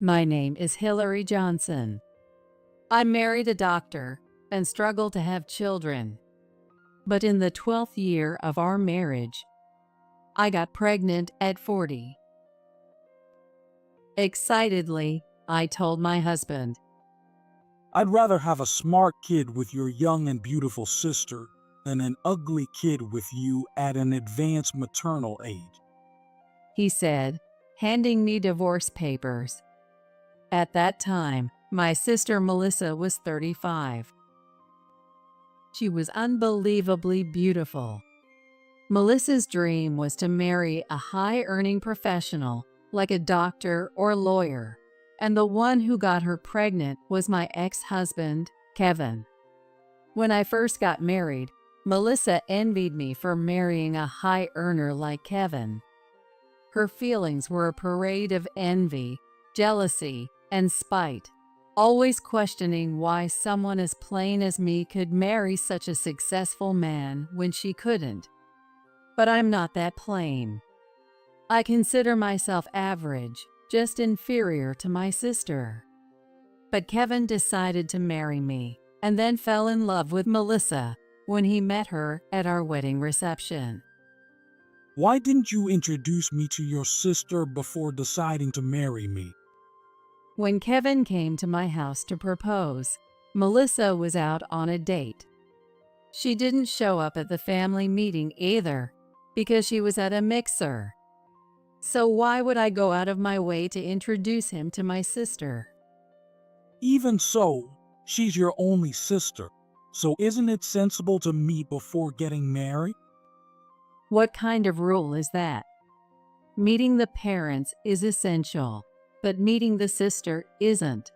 My name is Hillary Johnson. I married a doctor and struggle to have children. But in the 12th year of our marriage, I got pregnant at 40. Excitedly, I told my husband, I'd rather have a smart kid with your young and beautiful sister than an ugly kid with you at an advanced maternal age. he said, handing me divorce papers. At that time, my sister Melissa was 35. She was unbelievably beautiful. Melissa's dream was to marry a high-earning professional like a doctor or lawyer, and the one who got her pregnant was my ex-husband, Kevin. When I first got married, Melissa envied me for marrying a high earner like Kevin. Her feelings were a parade of envy, jealousy, and spite, always questioning why someone as plain as me could marry such a successful man when she couldn't. But I'm not that plain. I consider myself average, just inferior to my sister. But Kevin decided to marry me, and then fell in love with Melissa when he met her at our wedding reception. Why didn't you introduce me to your sister before deciding to marry me? When Kevin came to my house to propose, Melissa was out on a date. She didn't show up at the family meeting either, because she was at a mixer. So why would I go out of my way to introduce him to my sister? Even so, she's your only sister, so isn't it sensible to meet before getting married? What kind of rule is that? Meeting the parents is essential, but meeting the sister isn't.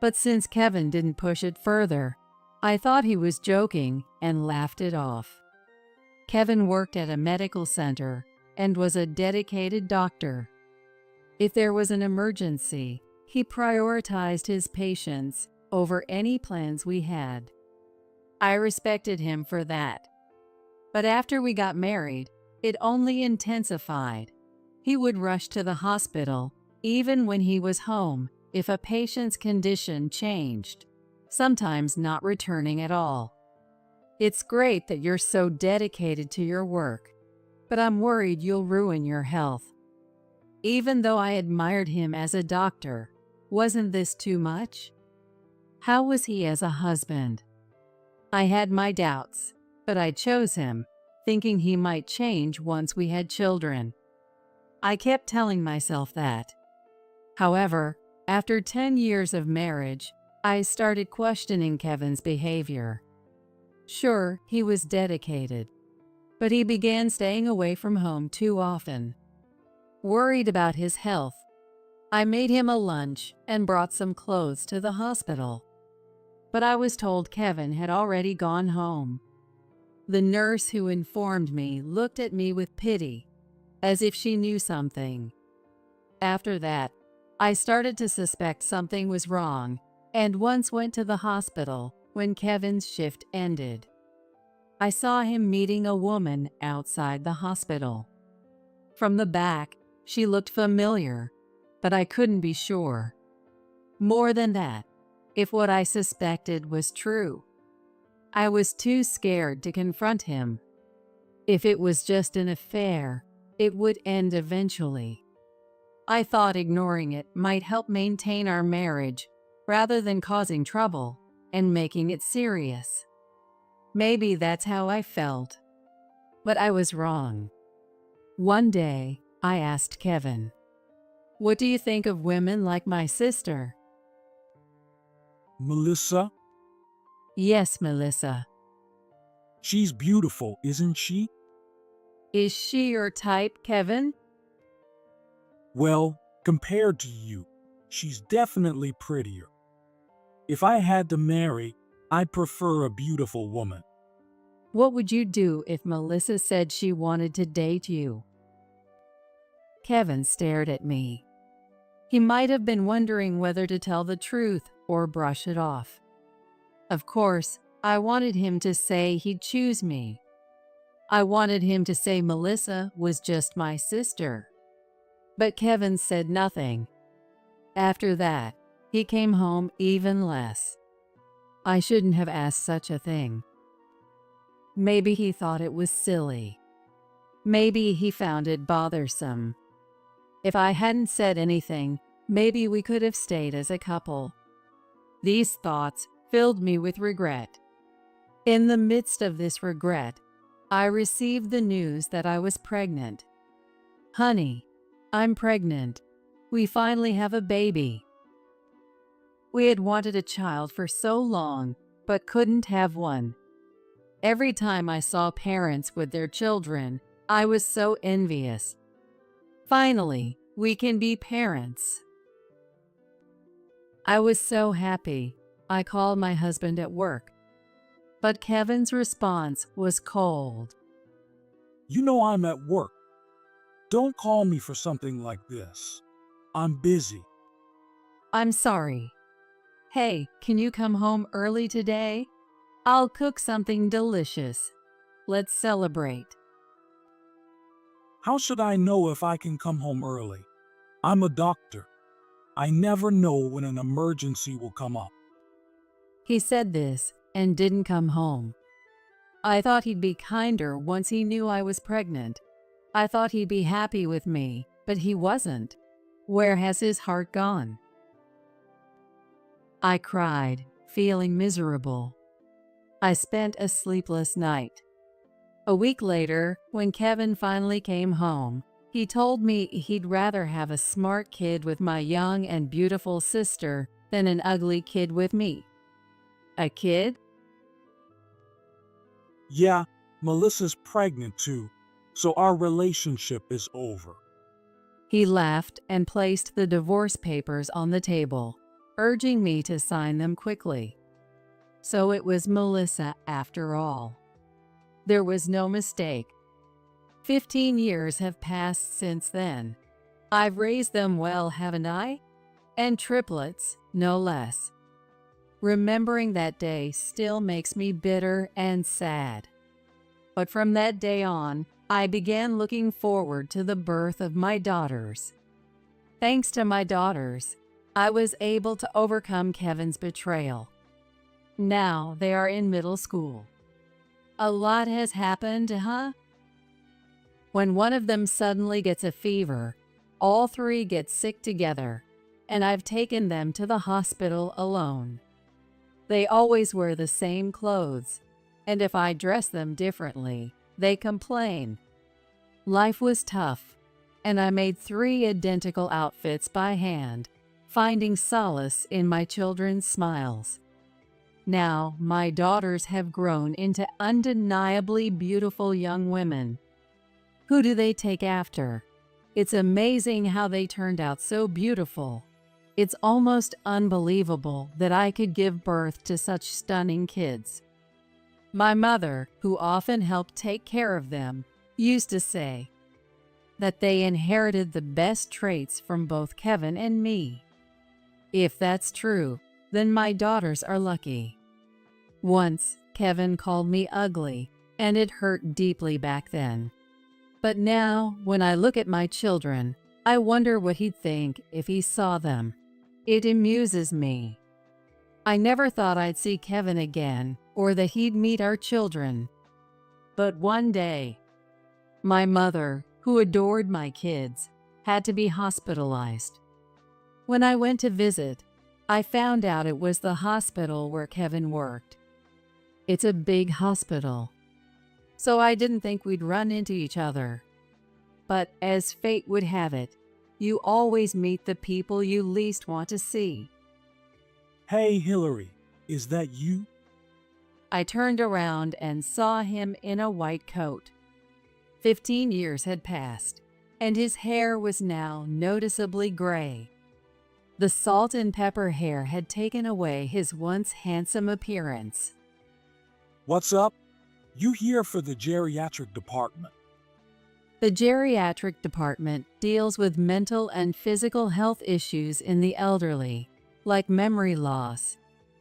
But since Kevin didn't push it further, I thought he was joking and laughed it off. Kevin worked at a medical center and was a dedicated doctor. If there was an emergency, he prioritized his patients over any plans we had. I respected him for that. But after we got married, it only intensified. He would rush to the hospital, even when he was home, if a patient's condition changed, sometimes not returning at all. It's great that you're so dedicated to your work, but I'm worried you'll ruin your health. Even though I admired him as a doctor, wasn't this too much? How was he as a husband? I had my doubts, but I chose him, thinking he might change once we had children. I kept telling myself that. However, after 10 years of marriage, I started questioning Kevin's behavior. Sure, he was dedicated, but he began staying away from home too often. Worried about his health, I made him a lunch and brought some clothes to the hospital. But I was told Kevin had already gone home. The nurse who informed me looked at me with pity, as if she knew something. After that, I started to suspect something was wrong, and once went to the hospital when Kevin's shift ended. I saw him meeting a woman outside the hospital. From the back, she looked familiar, but I couldn't be sure. More than that, if what I suspected was true, I was too scared to confront him. If it was just an affair, it would end eventually. I thought ignoring it might help maintain our marriage rather than causing trouble and making it serious. Maybe that's how I felt. But I was wrong. One day, I asked Kevin, "What do you think of women like my sister?" Melissa? "Yes, Melissa." She's beautiful, isn't she? "Is she your type, Kevin?" Well, compared to you, she's definitely prettier. If I had to marry, I'd prefer a beautiful woman. "What would you do if Melissa said she wanted to date you?" Kevin stared at me. He might have been wondering whether to tell the truth or brush it off. Of course, I wanted him to say he'd choose me. I wanted him to say Melissa was just my sister. But Kevin said nothing. After that, he came home even less. I shouldn't have asked such a thing. Maybe he thought it was silly. Maybe he found it bothersome. If I hadn't said anything, maybe we could have stayed as a couple. These thoughts filled me with regret. In the midst of this regret, I received the news that I was pregnant. Honey, I'm pregnant. We finally have a baby. We had wanted a child for so long, but couldn't have one. Every time I saw parents with their children, I was so envious. Finally, we can be parents. I was so happy. I called my husband at work. But Kevin's response was cold. You know I'm at work. Don't call me for something like this. I'm busy. I'm sorry. Hey, can you come home early today? I'll cook something delicious. Let's celebrate. How should I know if I can come home early? I'm a doctor. I never know when an emergency will come up. He said this and didn't come home. I thought he'd be kinder once he knew I was pregnant. I thought he'd be happy with me, but he wasn't. Where has his heart gone? I cried, feeling miserable. I spent a sleepless night. A week later, when Kevin finally came home, he told me he'd rather have a smart kid with my young and beautiful sister than an ugly kid with me. A kid? Yeah, Melissa's pregnant too, so our relationship is over. He laughed and placed the divorce papers on the table, urging me to sign them quickly. So it was Melissa after all. There was no mistake. 15 years have passed since then. I've raised them well, haven't I? And triplets, no less. Remembering that day still makes me bitter and sad. But from that day on, I began looking forward to the birth of my daughters. Thanks to my daughters, I was able to overcome Kevin's betrayal. Now they are in middle school. A lot has happened, huh? When one of them suddenly gets a fever, all three get sick together, and I've taken them to the hospital alone. They always wear the same clothes, and if I dress them differently, they complain. Life was tough, and I made 3 identical outfits by hand, finding solace in my children's smiles. Now, my daughters have grown into undeniably beautiful young women. Who do they take after? It's amazing how they turned out so beautiful. It's almost unbelievable that I could give birth to such stunning kids. My mother, who often helped take care of them, used to say that they inherited the best traits from both Kevin and me. If that's true, then my daughters are lucky. Once, Kevin called me ugly, and it hurt deeply back then. But now, when I look at my children, I wonder what he'd think if he saw them. It amuses me. I never thought I'd see Kevin again, or that he'd meet our children. But one day, my mother, who adored my kids, had to be hospitalized. When I went to visit, I found out it was the hospital where Kevin worked. It's a big hospital, so I didn't think we'd run into each other. But as fate would have it, you always meet the people you least want to see. Hey, Hillary, is that you? I turned around and saw him in a white coat. 15 years had passed, and his hair was now noticeably gray. The salt and pepper hair had taken away his once handsome appearance. What's up? You here for the geriatric department? The geriatric department deals with mental and physical health issues in the elderly, like memory loss,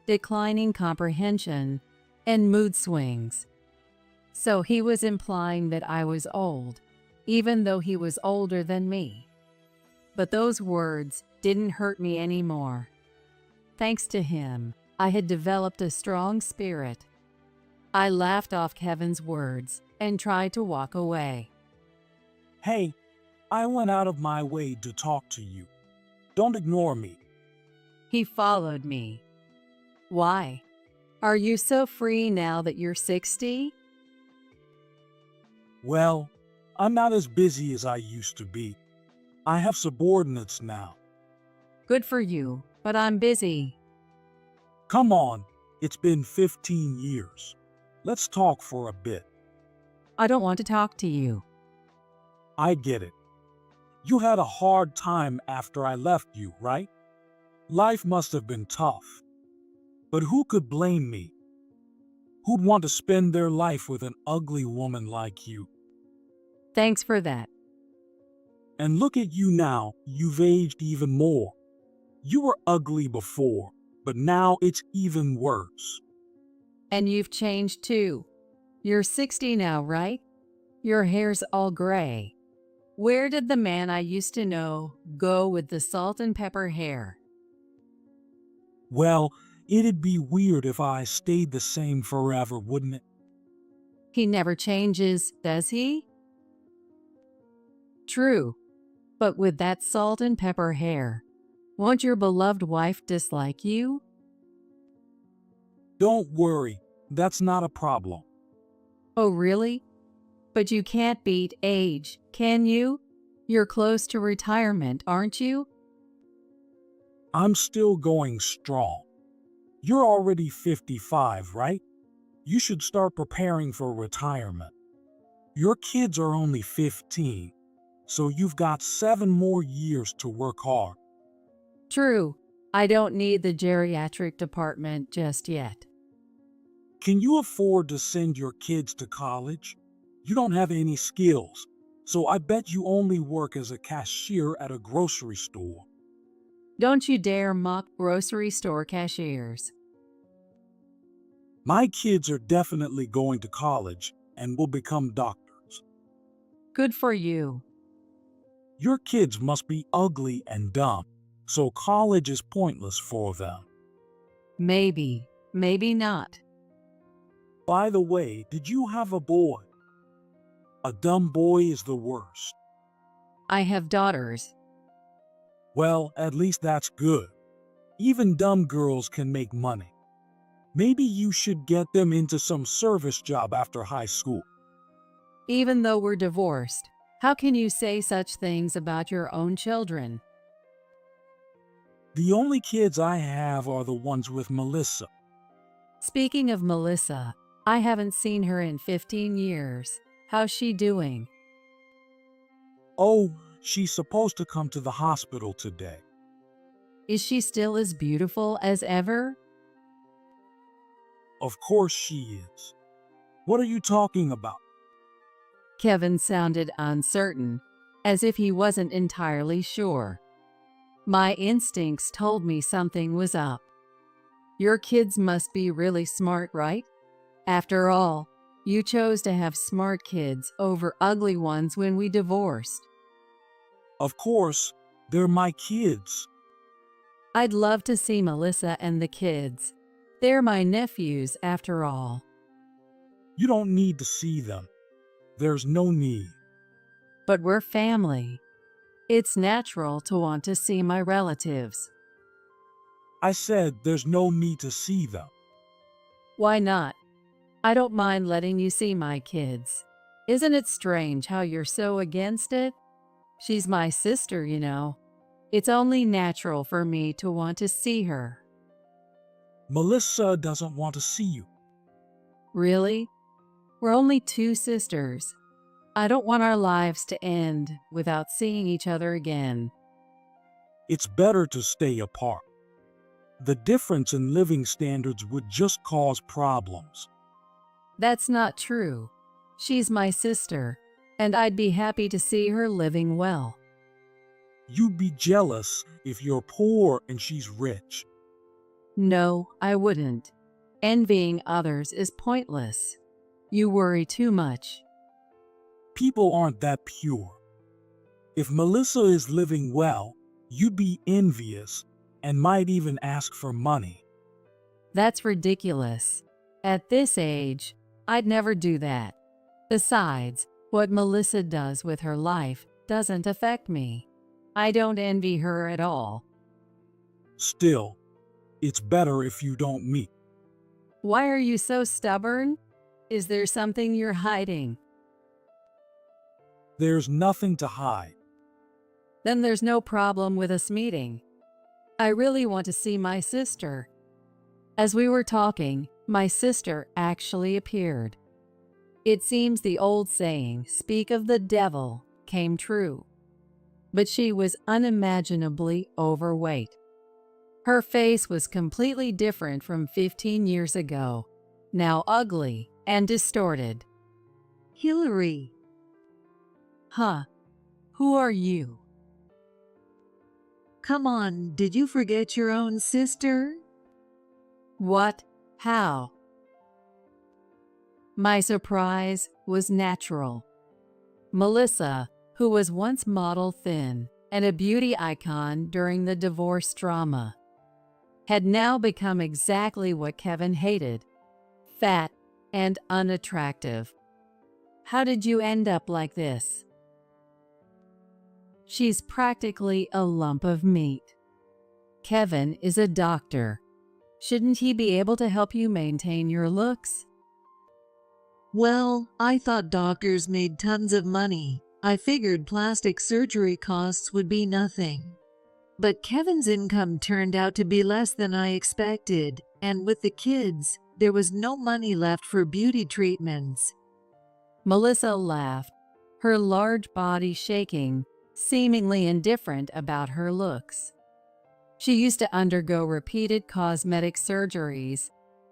declining comprehension, and mood swings. So he was implying that I was old, even though he was older than me. But those words didn't hurt me anymore. Thanks to him, I had developed a strong spirit. I laughed off Kevin's words and tried to walk away. Hey, I went out of my way to talk to you. Don't ignore me. He followed me. Why? Are you so free now that you're 60? Well, I'm not as busy as I used to be. I have subordinates now. Good for you, but I'm busy. Come on, it's been 15 years. Let's talk for a bit. I don't want to talk to you. I get it. You had a hard time after I left you, right? Life must have been tough. But who could blame me? Who'd want to spend their life with an ugly woman like you? Thanks for that. And look at you now, you've aged even more. You were ugly before, but now it's even worse. And you've changed too. You're 60 now, right? Your hair's all gray. Where did the man I used to know go with the salt and pepper hair? Well, it'd be weird if I stayed the same forever, wouldn't it? He never changes, does he? True. But with that salt and pepper hair, won't your beloved wife dislike you? Don't worry, that's not a problem. Oh, really? But you can't beat age, can you? You're close to retirement, aren't you? I'm still going strong. You're already 55, right? You should start preparing for retirement. Your kids are only 15, so you've got 7 more years to work hard. True. I don't need the geriatric department just yet. Can you afford to send your kids to college? You don't have any skills, so I bet you only work as a cashier at a grocery store. Don't you dare mock grocery store cashiers. My kids are definitely going to college and will become doctors. Good for you. Your kids must be ugly and dumb, so college is pointless for them. Maybe, maybe not. By the way, did you have a boy? A dumb boy is the worst. I have daughters. Well, at least that's good. Even dumb girls can make money. Maybe you should get them into some service job after high school. Even though we're divorced, how can you say such things about your own children? The only kids I have are the ones with Melissa. Speaking of Melissa, I haven't seen her in 15 years. How's she doing? Oh, she's supposed to come to the hospital today. Is she still as beautiful as ever? Of course she is. What are you talking about? Kevin sounded uncertain, as if he wasn't entirely sure. My instincts told me something was up. Your kids must be really smart, right? After all, you chose to have smart kids over ugly ones when we divorced. Of course, they're my kids. I'd love to see Melissa and the kids. They're my nephews, after all. You don't need to see them. There's no need. But we're family. It's natural to want to see my relatives. I said there's no need to see them. Why not? I don't mind letting you see my kids. Isn't it strange how you're so against it? She's my sister, you know. It's only natural for me to want to see her. Melissa doesn't want to see you. Really? We're only 2 sisters. I don't want our lives to end without seeing each other again. It's better to stay apart. The difference in living standards would just cause problems. That's not true. She's my sister, and I'd be happy to see her living well. You'd be jealous if you're poor and she's rich. No, I wouldn't. Envying others is pointless. You worry too much. People aren't that pure. If Melissa is living well, You'd be envious and might even ask for money. That's ridiculous. At this age, I'd never do that. Besides, what Melissa does with her life doesn't affect me. I don't envy her at all. Still, it's better if you don't meet. Why are you so stubborn? Is there something you're hiding? There's nothing to hide. Then there's no problem with us meeting. I really want to see my sister. As we were talking, my sister actually appeared. It seems the old saying, "Speak of the devil," came true. But she was unimaginably overweight. Her face was completely different from 15 years ago, now ugly and distorted. Hillary. Huh? Who are you? Come on, did you forget your own sister? What? How? My surprise was natural. Melissa, who was once model thin and a beauty icon during the divorce drama, had now become exactly what Kevin hated: fat and unattractive. How did you end up like this? She's practically a lump of meat. Kevin is a doctor. Shouldn't he be able to help you maintain your looks? Well, I thought doctors made tons of money. I figured plastic surgery costs would be nothing. But Kevin's income turned out to be less than I expected, and with the kids, there was no money left for beauty treatments. Melissa laughed, her large body shaking, seemingly indifferent about her looks. She used to undergo repeated cosmetic surgeries,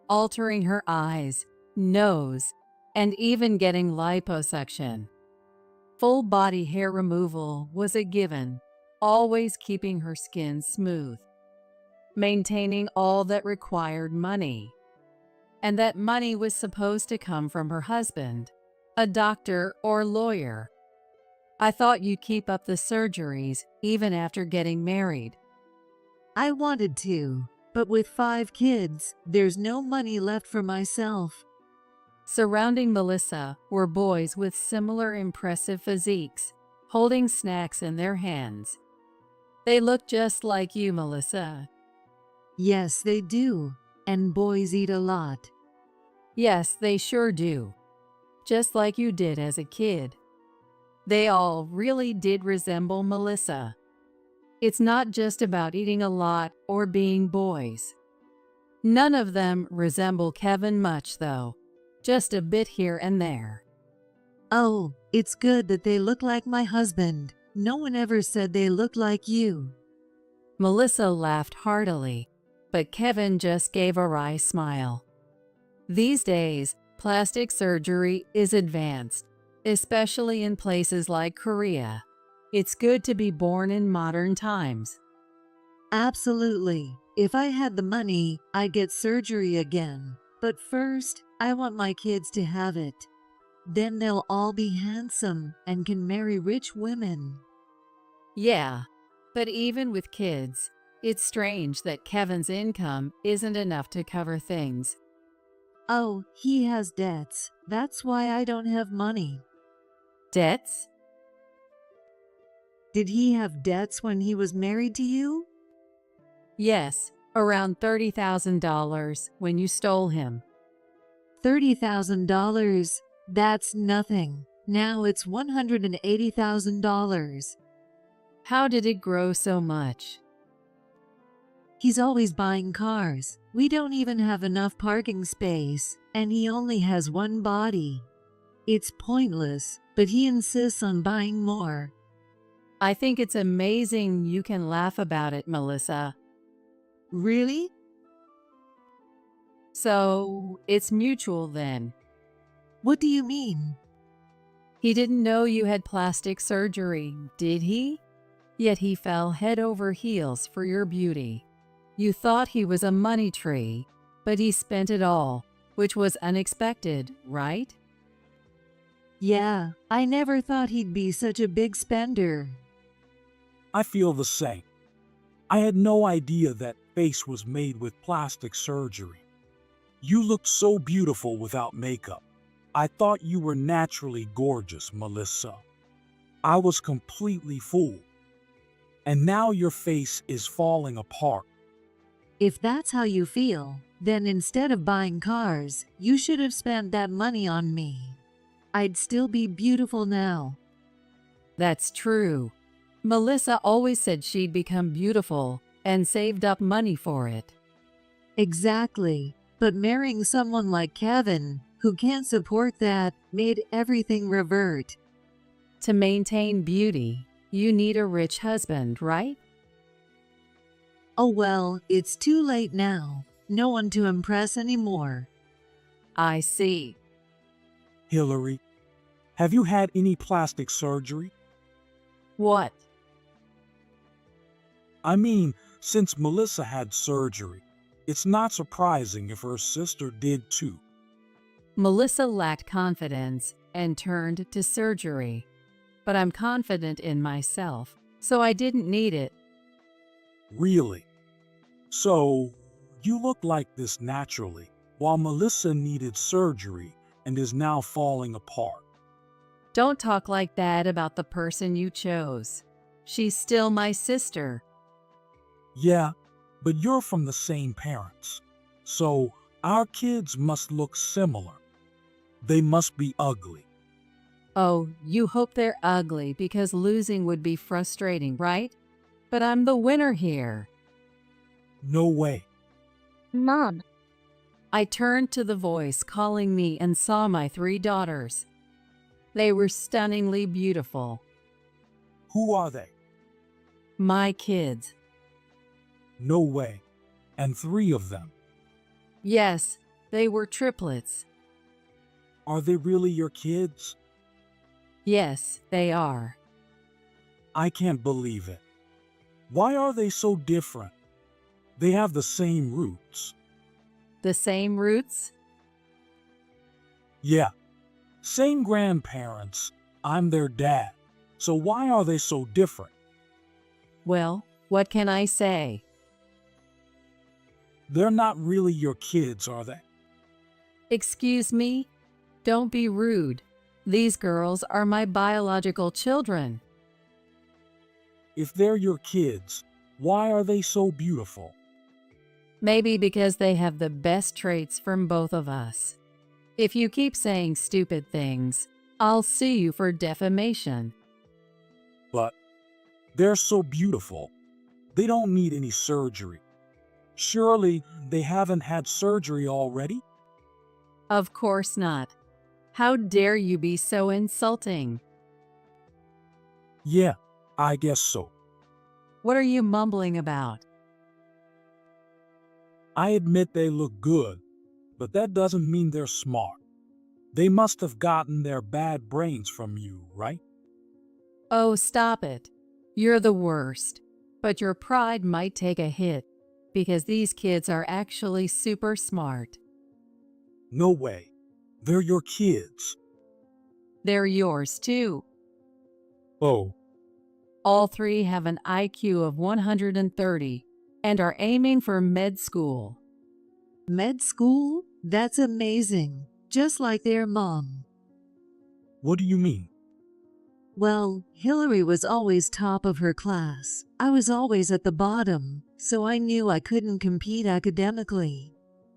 altering her eyes, nose, and even getting liposuction. Full body hair removal was a given, always keeping her skin smooth, maintaining all that required money. And that money was supposed to come from her husband, a doctor or lawyer. I thought you'd keep up the surgeries even after getting married. I wanted to, but with 5 kids, there's no money left for myself. Surrounding Melissa were boys with similar impressive physiques, holding snacks in their hands. They look just like you, Melissa. Yes, they do, and boys eat a lot. Yes, they sure do. Just like you did as a kid. They all really did resemble Melissa. It's not just about eating a lot or being boys. None of them resemble Kevin much, though. Just a bit here and there. Oh, it's good that they look like my husband. No one ever said they look like you. Melissa laughed heartily, but Kevin just gave a wry smile. These days, plastic surgery is advanced, especially in places like Korea. It's good to be born in modern times. Absolutely. If I had the money, I'd get surgery again. But first, I want my kids to have it. Then they'll all be handsome and can marry rich women. Yeah, but even with kids, it's strange that Kevin's income isn't enough to cover things. Oh, he has debts. That's why I don't have money. Debts? Did he have debts when he was married to you? Yes, around $30,000 when you stole him. $30,000? That's nothing. Now it's $180,000. How did it grow so much? He's always buying cars. We don't even have enough parking space, and he only has one body. It's pointless, but he insists on buying more. I think it's amazing you can laugh about it, Melissa. Really? So, it's mutual then. What do you mean? He didn't know you had plastic surgery, did he? Yet he fell head over heels for your beauty. You thought he was a money tree, but he spent it all, which was unexpected, right? Yeah, I never thought he'd be such a big spender. I feel the same. I had no idea that face was made with plastic surgery. You looked so beautiful without makeup. I thought you were naturally gorgeous, Melissa. I was completely fooled. And now your face is falling apart. If that's how you feel, then instead of buying cars, you should have spent that money on me. I'd still be beautiful now. That's true. Melissa always said she'd become beautiful and saved up money for it. Exactly. But marrying someone like Kevin, who can't support that, made everything revert. To maintain beauty, you need a rich husband, right? Oh well, it's too late now. No one to impress anymore. I see. Hillary, have you had any plastic surgery? What? I mean, since Melissa had surgery, it's not surprising if her sister did too. Melissa lacked confidence and turned to surgery. But I'm confident in myself, so I didn't need it. Really? So, you look like this naturally, while Melissa needed surgery and is now falling apart. Don't talk like that about the person you chose. She's still my sister. Yeah, but you're from the same parents. So, our kids must look similar. They must be ugly. Oh, you hope they're ugly because losing would be frustrating, right? But I'm the winner here. No way. Mom, I turned to the voice calling me and saw my 3 daughters. They were stunningly beautiful. Who are they? My kids. No way. And 3 of them. Yes, they were triplets. Are they really your kids? Yes, they are. I can't believe it. Why are they so different? They have the same roots. The same roots? Yeah, same grandparents. I'm their dad. So why are they so different? Well, what can I say? They're not really your kids, are they? Excuse me? Don't be rude. These girls are my biological children. If they're your kids, why are they so beautiful? Maybe because they have the best traits from both of us. If you keep saying stupid things, I'll sue you for defamation. But they're so beautiful. They don't need any surgery. Surely they haven't had surgery already? Of course not. How dare you be so insulting? Yeah, I guess so. What are you mumbling about? I admit they look good, but that doesn't mean they're smart. They must have gotten their bad brains from you, right? Oh, stop it. You're the worst. But your pride might take a hit because these kids are actually super smart. No way. They're your kids. They're yours too. Oh, All 3 have an IQ of 130 and are aiming for med school. Med school? That's amazing. Just like their mom. what do you mean? Well, Hillary was always top of her class. I was always at the bottom, so I knew I couldn't compete academically.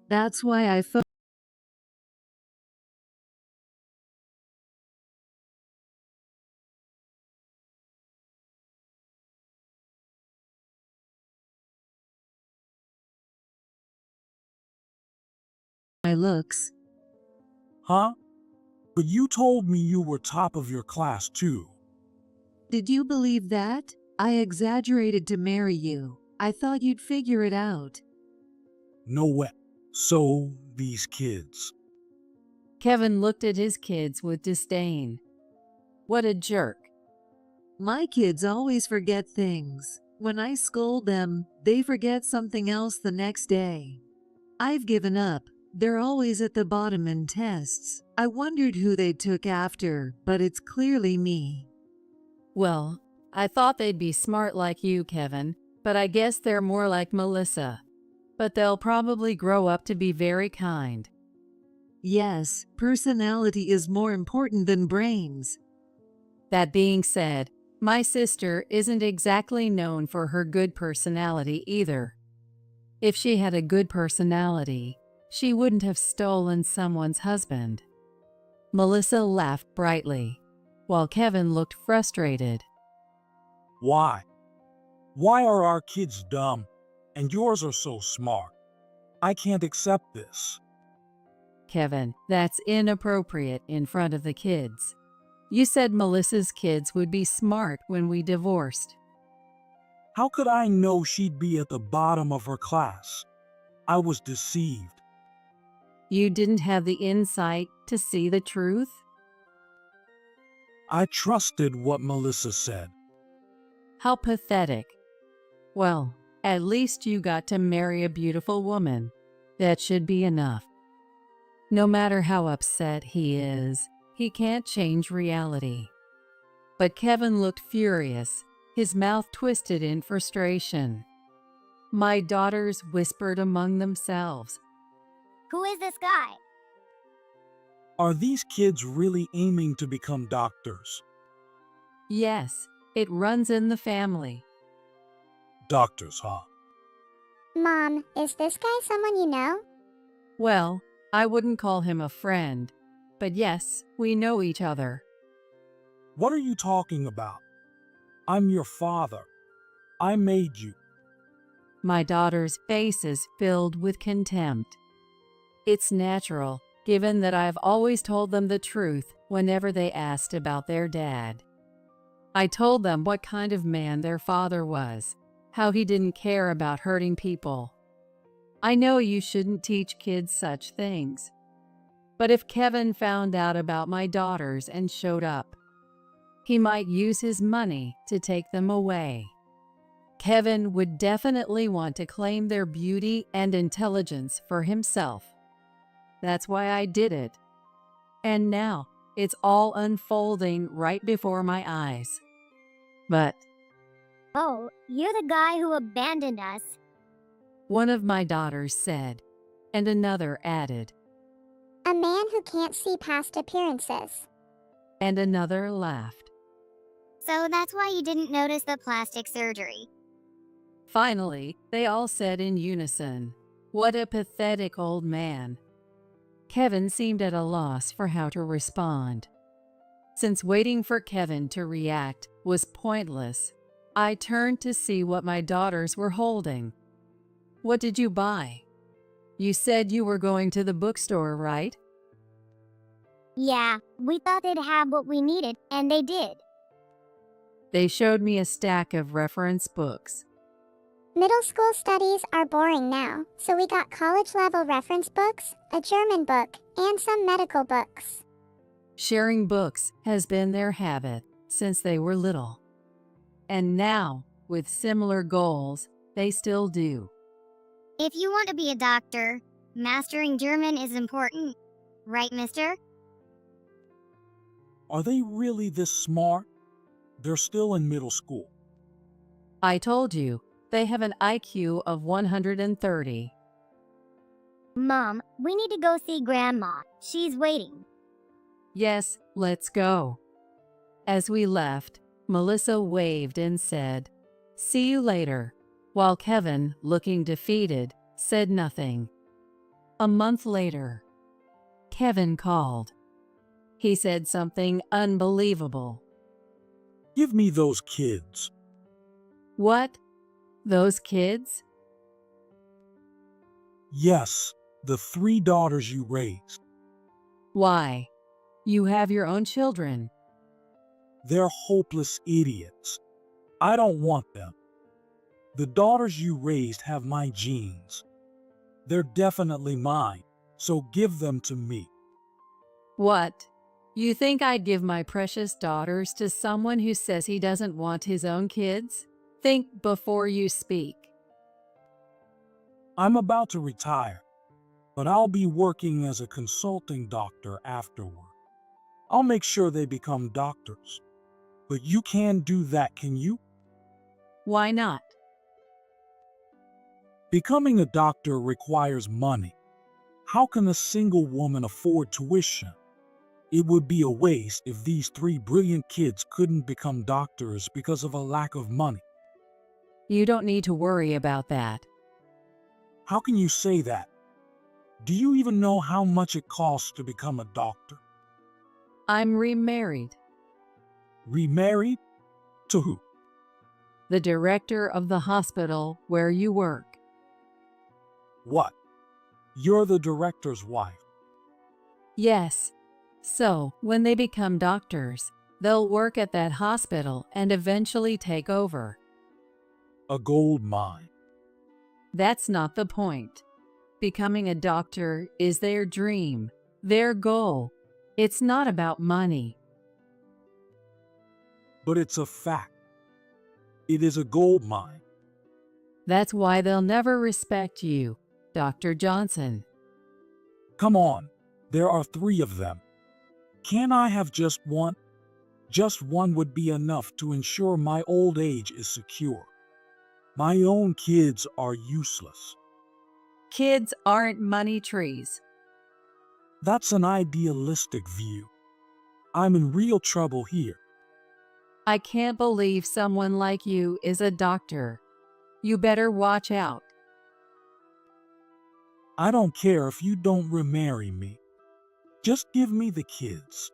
That's why I my looks. Huh? But you told me you were top of your class too. Did you believe that? I exaggerated to marry you. I thought you'd figure it out. No way. So, these kids. Kevin looked at his kids with disdain. What a jerk. My kids always forget things. When I scold them, they forget something else the next day. I've given up. They're always at the bottom in tests. I wondered who they took after, but it's clearly me. Well, I thought they'd be smart like you, Kevin, but I guess they're more like Melissa. But they'll probably grow up to be very kind. Yes, personality is more important than brains. That being said, my sister isn't exactly known for her good personality either. If she had a good personality, she wouldn't have stolen someone's husband. Melissa laughed brightly, while Kevin looked frustrated. Why? Why are our kids dumb and yours are so smart? I can't accept this. Kevin, that's inappropriate in front of the kids. You said Melissa's kids would be smart when we divorced. How could I know she'd be at the bottom of her class? I was deceived. You didn't have the insight to see the truth? I trusted what Melissa said. How pathetic. Well, at least you got to marry a beautiful woman. That should be enough. No matter how upset he is, he can't change reality. But Kevin looked furious, his mouth twisted in frustration. My daughters whispered among themselves. Who is this guy? Are these kids really aiming to become doctors? Yes, it runs in the family. Doctors, huh? Mom, is this guy someone you know? Well, I wouldn't call him a friend, but yes, we know each other. What are you talking about? I'm your father. I made you. My daughters' faces filled with contempt. It's natural, given that I've always told them the truth whenever they asked about their dad. I told them what kind of man their father was, how he didn't care about hurting people. I know you shouldn't teach kids such things. But if Kevin found out about my daughters and showed up, he might use his money to take them away. Kevin would definitely want to claim their beauty and intelligence for himself. That's why I did it. And now it's all unfolding right before my eyes. But Oh, you're the guy who abandoned us. one of my daughters said, and another added, A man who can't see past appearances. and another laughed. So that's why you didn't notice the plastic surgery. Finally, they all said in unison, "What a pathetic old man." Kevin seemed at a loss for how to respond. Since waiting for Kevin to react was pointless, I turned to see what my daughters were holding. What did you buy? You said you were going to the bookstore, right? Yeah, we thought they'd have what we needed, and they did. They showed me a stack of reference books. Middle school studies are boring now, so we got college-level reference books, a German book, and some medical books. Sharing books has been their habit since they were little. And now, with similar goals, they still do. If you want to be a doctor, mastering German is important. Right, mister? Are they really this smart? They're still in middle school. I told you, they have an IQ of 130. Mom, we need to go see Grandma. She's waiting. Yes, let's go. As we left, Melissa waved and said, "See you later," while Kevin, looking defeated, said nothing. A month later, Kevin called. He said something unbelievable. Give me those kids. What? Those kids? Yes, the 3 daughters you raised. Why? You have your own children. They're hopeless idiots. I don't want them. The daughters you raised have my genes. They're definitely mine, so give them to me. What? You think I'd give my precious daughters to someone who says he doesn't want his own kids? Think before you speak. I'm about to retire, but I'll be working as a consulting doctor afterward. I'll make sure they become doctors. But you can't do that, can you? Why not? Becoming a doctor requires money. How can a single woman afford tuition? It would be a waste if these three brilliant kids couldn't become doctors because of a lack of money. You don't need to worry about that. How can you say that? Do you even know how much it costs to become a doctor? I'm remarried. Remarried? To who? The director of the hospital where you work. What? You're the director's wife. Yes. So, when they become doctors, they'll work at that hospital and eventually take over. A gold mine. That's not the point. Becoming a doctor is their dream, their goal. It's not about money. But it's a fact. It is a gold mine. That's why they'll never respect you, Dr. Johnson. Come on, there are three of them. Can't I have just one? Just one would be enough to ensure my old age is secure. My own kids are useless. Kids aren't money trees. That's an idealistic view. I'm in real trouble here. I can't believe someone like you is a doctor. You better watch out. I don't care if you don't remarry me. Just give me the kids.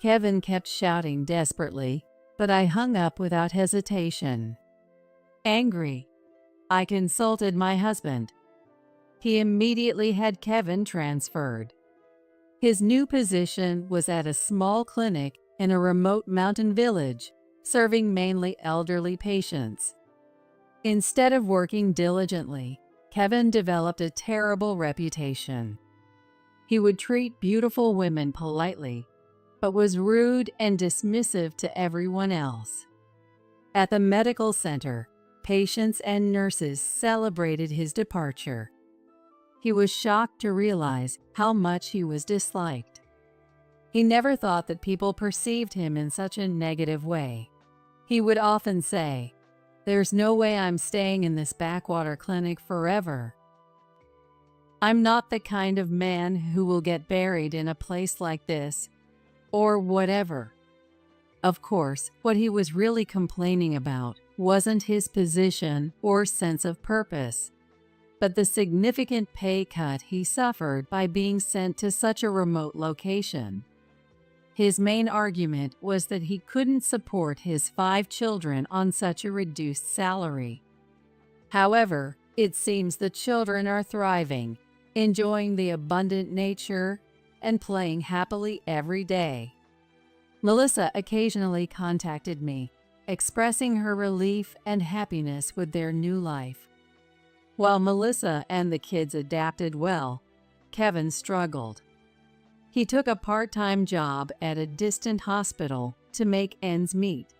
Kevin kept shouting desperately, but I hung up without hesitation. Angry, I consulted my husband. He immediately had Kevin transferred. His new position was at a small clinic in a remote mountain village, serving mainly elderly patients. Instead of working diligently, Kevin developed a terrible reputation. He would treat beautiful women politely, but was rude and dismissive to everyone else. At the medical center, patients and nurses celebrated his departure. He was shocked to realize how much he was disliked. He never thought that people perceived him in such a negative way. He would often say, "There's no way I'm staying in this backwater clinic forever. I'm not the kind of man who will get buried in a place like this, or whatever." Of course, what he was really complaining about wasn't his position or sense of purpose, but the significant pay cut he suffered by being sent to such a remote location. His main argument was that he couldn't support his 5 children on such a reduced salary. However, it seems the children are thriving, enjoying the abundant nature, and playing happily every day. Melissa occasionally contacted me, expressing her relief and happiness with their new life. While Melissa and the kids adapted well, Kevin struggled. He took a part-time job at a distant hospital to make ends meet.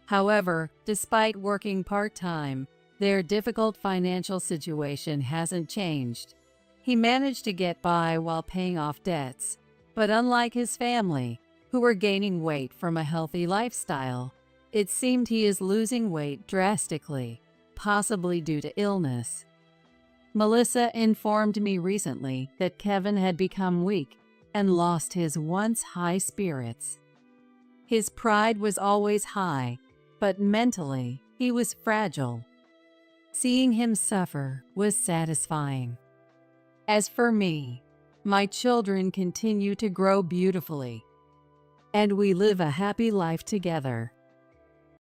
However, despite working part-time, their difficult financial situation hasn't changed. He managed to get by while paying off debts, but unlike his family, who were gaining weight from a healthy lifestyle, it seemed he is losing weight drastically, possibly due to illness. Melissa informed me recently that Kevin had become weak and lost his once high spirits. His pride was always high, but mentally he was fragile. Seeing him suffer was satisfying. As for me, my children continue to grow beautifully, and we live a happy life together.